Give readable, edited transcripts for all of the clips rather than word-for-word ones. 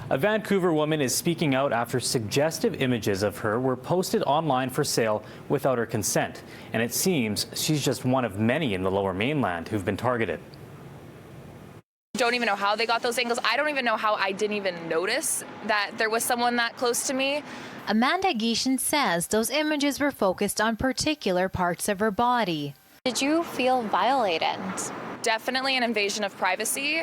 A Vancouver woman is speaking out after suggestive images of her were posted online for sale without her consent. And it seems she's just one of many in the Lower Mainland who've been targeted. Don't even know how they got those angles. I don't even know how I didn't even notice that there was someone that close to me. Amanda Gill says those images were focused on particular parts of her body. Did you feel violated? Definitely an invasion of privacy.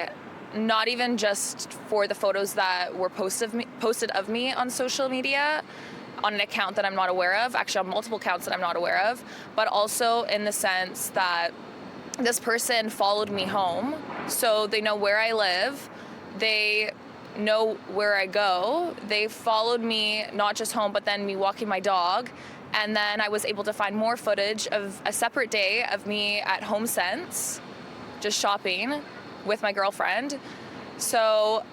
Not even just for the photos that were posted of me on social media, on an account that I'm not aware of, actually on multiple accounts that I'm not aware of, but also in the sense that this person followed me home, so they know where I live, they know where I go, they followed me not just home, but then me walking my dog, and then I was able to find more footage of a separate day of me at HomeSense, just shopping with my girlfriend. So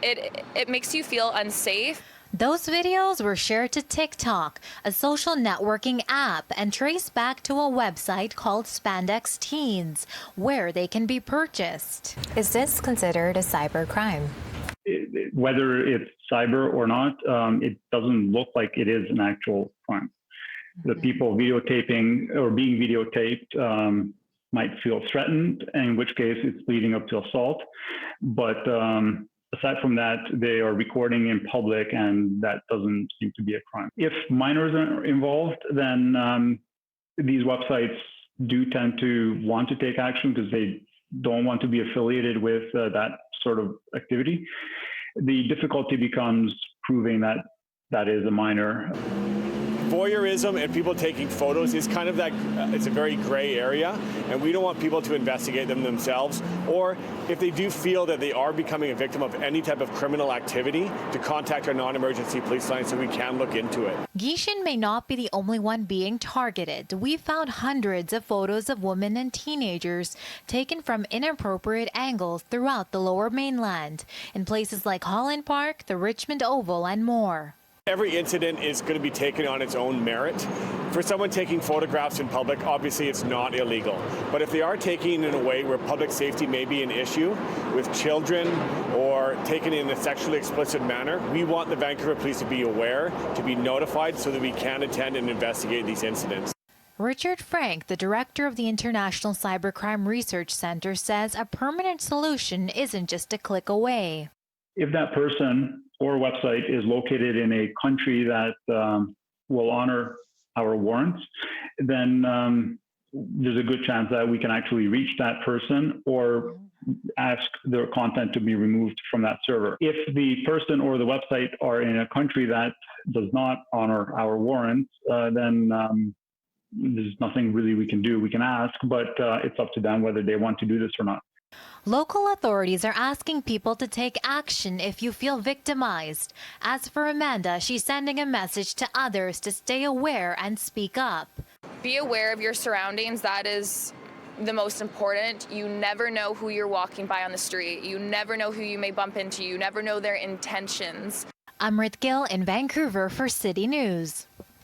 it makes you feel unsafe. Those videos were shared to TikTok, a social networking app, and traced back to a website called Spandex Teens, where they can be purchased. Is this considered a cyber crime? Whether it's cyber or not, it doesn't look like it is an actual crime. The people videotaping or being videotaped might feel threatened, in which case it's leading up to assault. But aside from that, they are recording in public, and that doesn't seem to be a crime. If minors are involved, then these websites do tend to want to take action because they don't want to be affiliated with that sort of activity. The difficulty becomes proving that that is a minor. Voyeurism and people taking photos is kind of that, it's a very gray area, and we don't want people to investigate them themselves, or if they do feel that they are becoming a victim of any type of criminal activity, to contact our non-emergency police line so we can look into it. Gill may not be the only one being targeted. We found hundreds of photos of women and teenagers taken from inappropriate angles throughout the Lower Mainland, in places like Holland Park, the Richmond Oval, and more. Every incident is going to be taken on its own merit. For someone taking photographs in public, obviously it's not illegal. But if they are taken in a way where public safety may be an issue with children or taken in a sexually explicit manner, we want the Vancouver Police to be aware, to be notified so that we can attend and investigate these incidents. Richard Frank, the director of the International Cybercrime Research Center, says a permanent solution isn't just a click away. If that person or website is located in a country that will honor our warrants, then there's a good chance that we can actually reach that person or ask their content to be removed from that server. If the person or the website are in a country that does not honor our warrants, then there's nothing really we can do. We can ask, but it's up to them whether they want to do this or not. Local authorities are asking people to take action if you feel victimized. As for Amanda, she's sending a message to others to stay aware and speak up. Be aware of your surroundings. That is the most important. You never know who you're walking by on the street. You never know who you may bump into. You never know their intentions. Amrit Gill in Vancouver for City News.